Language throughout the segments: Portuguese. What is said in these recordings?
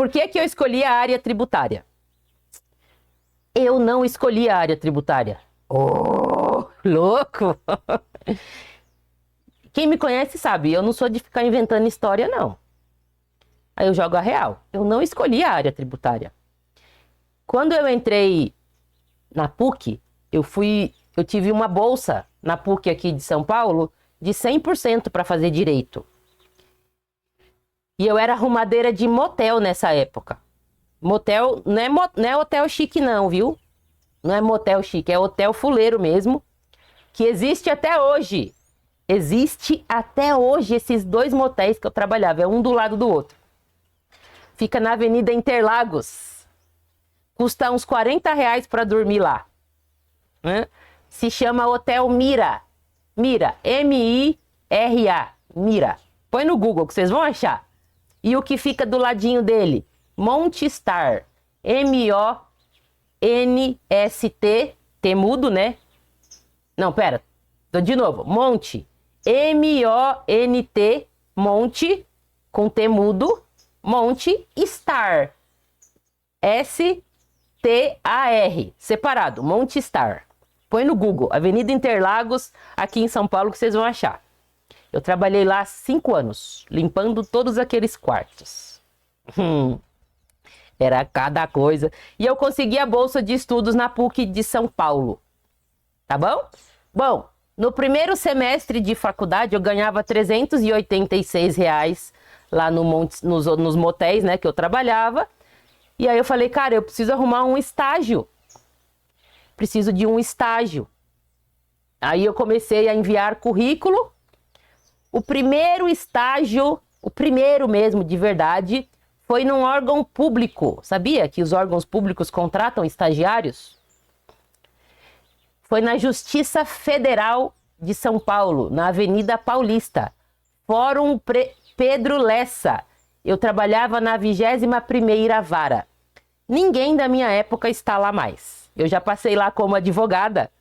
por que que eu escolhi a área tributária? Eu não escolhi a área tributária. Oh, louco! Quem me conhece sabe, eu não sou de ficar inventando história, não. Aí eu jogo a real. Eu não escolhi a área tributária. Quando eu entrei na PUC, eu tive uma bolsa na PUC aqui de São Paulo de 100% para fazer direito. E eu era arrumadeira de motel nessa época. Motel não é hotel chique não, viu? Não é motel chique, é hotel fuleiro mesmo, que existe até hoje. Existe até hoje esses dois motéis que eu trabalhava, é um do lado do outro. Fica na Avenida Interlagos. Custa uns R$ 40 para dormir lá. Se chama Hotel Mira. Mira, M-I-R-A. Mira. Põe no Google que vocês vão achar. E o que fica do ladinho dele? Montstar. M-O-N-S-T. T mudo, né? Não, pera. De novo. Monte. M-O-N-T. Monte. Com T mudo. Monte. Star. S-T-A-R. Separado. Montstar. Põe no Google. Avenida Interlagos, aqui em São Paulo, que vocês vão achar. Eu trabalhei lá 5 anos, limpando todos aqueles quartos. Era cada coisa. E eu consegui a bolsa de estudos na PUC de São Paulo. Tá bom? Bom, no primeiro semestre de faculdade eu ganhava R$ 386 lá nos motéis, né, que eu trabalhava. E aí eu falei, cara, eu preciso arrumar um estágio. Preciso de um estágio. Aí eu comecei a enviar currículo. O primeiro estágio, o primeiro mesmo de verdade, foi num órgão público. Sabia que os órgãos públicos contratam estagiários? Foi na Justiça Federal de São Paulo, na Avenida Paulista. Fórum Pedro Lessa. Eu trabalhava na 21ª Vara. Ninguém da minha época está lá mais. Eu já passei lá como advogada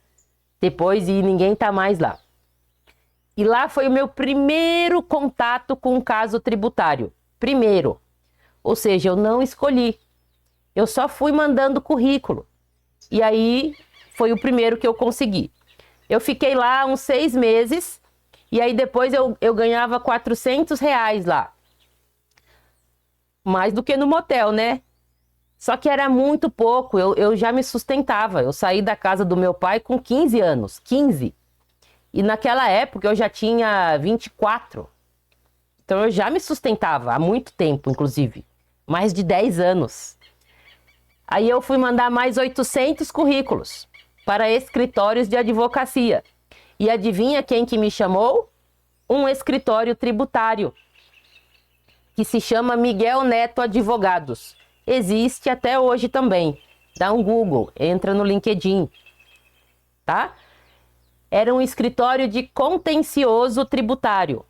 depois e ninguém está mais lá. E lá foi o meu primeiro contato com um caso tributário. Primeiro. Ou seja, eu não escolhi. Eu só fui mandando currículo. E aí foi o primeiro que eu consegui. Eu fiquei lá uns 6 meses. E aí depois eu ganhava R$ 400 lá. Mais do que no motel, né? Só que era muito pouco. Eu já me sustentava. Eu saí da casa do meu pai com 15 anos. 15. E naquela época eu já tinha 24. Então eu já me sustentava há muito tempo, inclusive. Mais de 10 anos. Aí eu fui mandar mais 800 currículos para escritórios de advocacia. E adivinha quem que me chamou? Um escritório tributário, que se chama Miguel Neto Advogados. Existe até hoje também. Dá um Google, entra no LinkedIn. Tá? Era um escritório de contencioso tributário.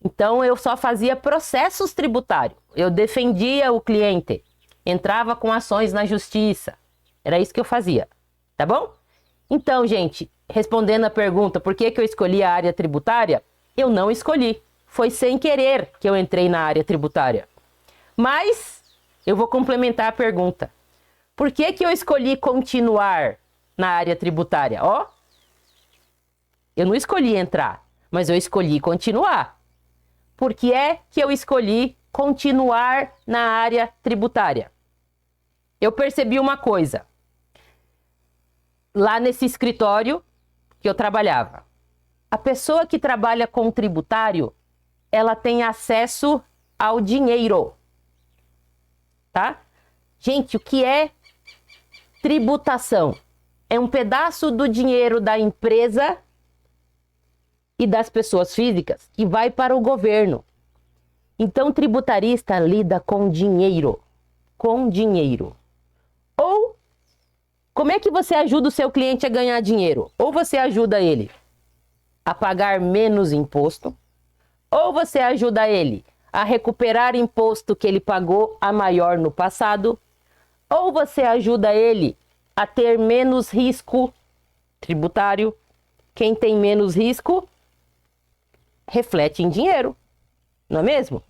Então, eu só fazia processos tributários. Eu defendia o cliente. Entrava com ações na justiça. Era isso que eu fazia. Tá bom? Então, gente, respondendo a pergunta por que eu escolhi a área tributária, eu não escolhi. Foi sem querer que eu entrei na área tributária. Mas, eu vou complementar a pergunta. Por que eu escolhi continuar na área tributária? Ó, eu não escolhi entrar, mas eu escolhi continuar. Por que é que eu escolhi continuar na área tributária? Eu percebi uma coisa. Lá nesse escritório que eu trabalhava, a pessoa que trabalha com tributário, ela tem acesso ao dinheiro. Tá? Gente, o que é tributação? É um pedaço do dinheiro da empresa e das pessoas físicas que vai para o governo. Então, o tributarista lida com dinheiro. Com dinheiro. Ou, como é que você ajuda o seu cliente a ganhar dinheiro? Ou você ajuda ele a pagar menos imposto, ou você ajuda ele a recuperar imposto que ele pagou a maior no passado, ou você ajuda ele a ter menos risco tributário. Quem tem menos risco reflete em dinheiro, não é mesmo?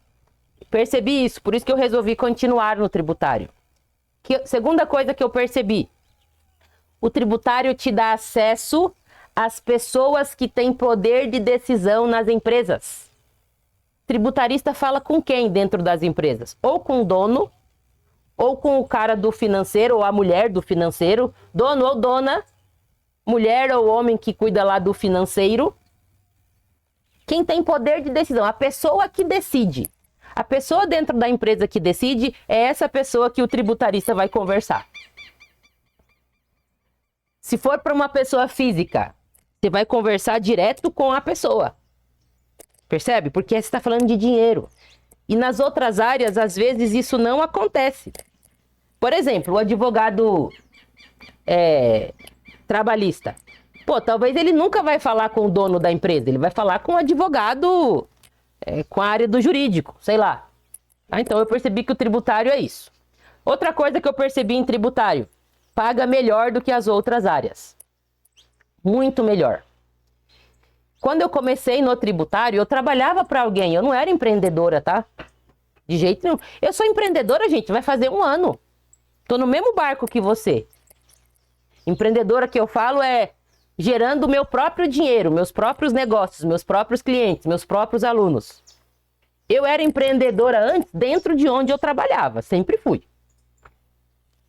Percebi isso, por isso que eu resolvi continuar no tributário. Segunda coisa que eu percebi, o tributário te dá acesso às pessoas que têm poder de decisão nas empresas. Tributarista fala com quem dentro das empresas? Ou com o dono, ou com o cara do financeiro, ou a mulher do financeiro, dono ou dona, mulher ou homem que cuida lá do financeiro. Quem tem poder de decisão? A pessoa que decide. A pessoa dentro da empresa que decide é essa pessoa que o tributarista vai conversar. Se for para uma pessoa física, você vai conversar direto com a pessoa. Percebe? Porque você está falando de dinheiro. E nas outras áreas, às vezes, isso não acontece. Por exemplo, o advogado trabalhista. Pô, talvez ele nunca vai falar com o dono da empresa, ele vai falar com o advogado com a área do jurídico, sei lá. Então eu percebi que o tributário é isso. Outra coisa que eu percebi em tributário, paga melhor do que as outras áreas. Muito melhor. Quando eu comecei no tributário, eu trabalhava para alguém, eu não era empreendedora, tá? De jeito nenhum. Eu sou empreendedora, gente, vai fazer 1 ano. Tô no mesmo barco que você. Empreendedora que eu falo é gerando o meu próprio dinheiro, meus próprios negócios, meus próprios clientes, meus próprios alunos. Eu era empreendedora antes, dentro de onde eu trabalhava, sempre fui.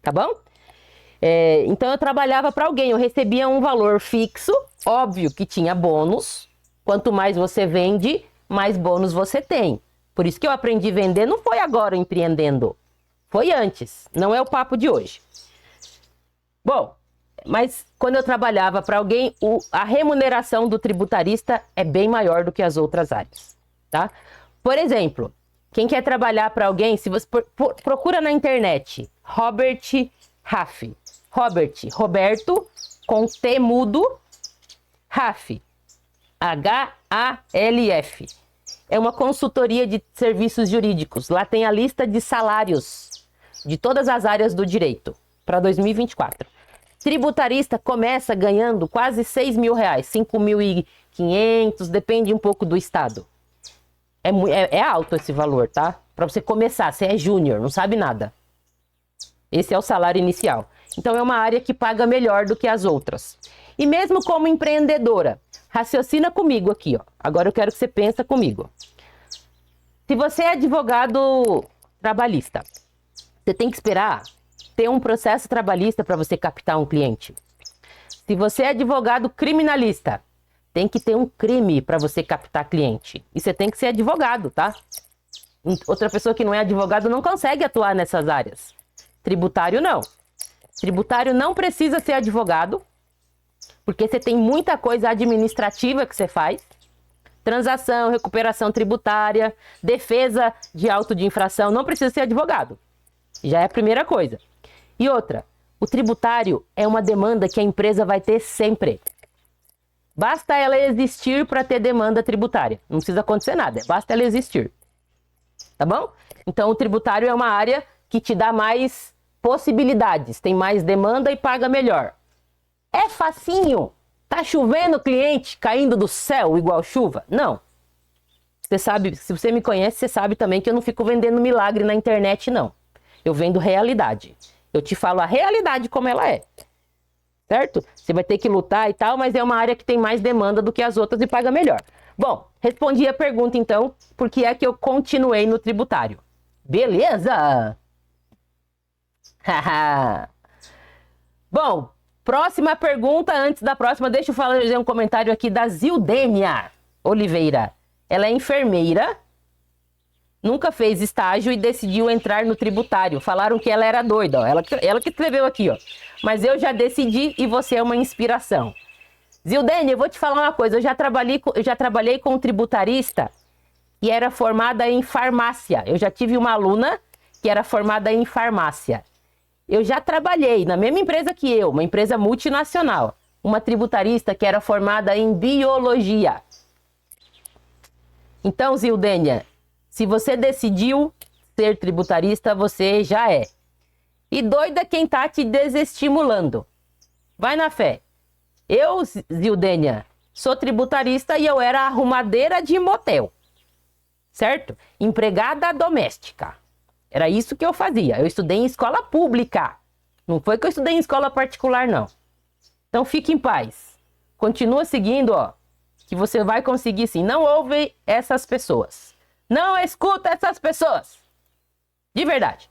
Tá bom? Então eu trabalhava para alguém, eu recebia um valor fixo, óbvio que tinha bônus. Quanto mais você vende, mais bônus você tem. Por isso que eu aprendi a vender, não foi agora empreendendo, foi antes, não é o papo de hoje. Bom, mas quando eu trabalhava para alguém, a remuneração do tributarista é bem maior do que as outras áreas, tá? Por exemplo, quem quer trabalhar para alguém, se você procura na internet, Robert Half. Roberto, com T mudo, Half. H-A-L-F. É uma consultoria de serviços jurídicos. Lá tem a lista de salários de todas as áreas do direito para 2024. Tributarista começa ganhando quase 6 mil reais, 5.500, depende um pouco do estado. É alto esse valor, tá? Para você começar, você é júnior, não sabe nada. Esse é o salário inicial. Então é uma área que paga melhor do que as outras. E mesmo como empreendedora, raciocina comigo aqui, ó. Agora eu quero que você pense comigo. Se você é advogado trabalhista, você tem que esperar ter um processo trabalhista para você captar um cliente. Se você é advogado criminalista, tem que ter um crime para você captar cliente. E você tem que ser advogado, tá? Outra pessoa que não é advogado não consegue atuar nessas áreas. Tributário não. Tributário não precisa ser advogado, porque você tem muita coisa administrativa que você faz. Transação, recuperação tributária, defesa de auto de infração, não precisa ser advogado. Já é a primeira coisa. E outra, o tributário é uma demanda que a empresa vai ter sempre. Basta ela existir para ter demanda tributária. Não precisa acontecer nada, basta ela existir. Tá bom? Então o tributário é uma área que te dá mais possibilidades, tem mais demanda e paga melhor. É facinho? Tá chovendo cliente caindo do céu igual chuva? Não. Você sabe, se você me conhece, você sabe também que eu não fico vendendo milagre na internet, não. Eu vendo realidade. Eu te falo a realidade como ela é. Certo? Você vai ter que lutar e tal, mas é uma área que tem mais demanda do que as outras e paga melhor. Bom, respondi a pergunta então, por que é que eu continuei no tributário? Beleza? Bom, próxima pergunta. Antes da próxima, deixa eu fazer um comentário aqui da Zildênia Oliveira. Ela é enfermeira, nunca fez estágio e decidiu entrar no tributário. Falaram que ela era doida, ó. Ela que escreveu aqui, ó. Mas eu já decidi e você é uma inspiração. Zildênia, eu vou te falar uma coisa. Eu já trabalhei com um tributarista que era formada em farmácia. Eu já tive uma aluna que era formada em farmácia. Eu já trabalhei na mesma empresa que eu, uma empresa multinacional. Uma tributarista que era formada em biologia. Então, Zildênia, se você decidiu ser tributarista, você já é. E doida quem tá te desestimulando. Vai na fé. Eu, Zildênia, sou tributarista e eu era arrumadeira de motel. certo? Empregada doméstica. Era isso que eu fazia. Eu estudei em escola pública. Não foi que eu estudei em escola particular, não. Então fique em paz. Continua seguindo, ó, que você vai conseguir sim. Não ouve essas pessoas. Não escuta essas pessoas. De verdade.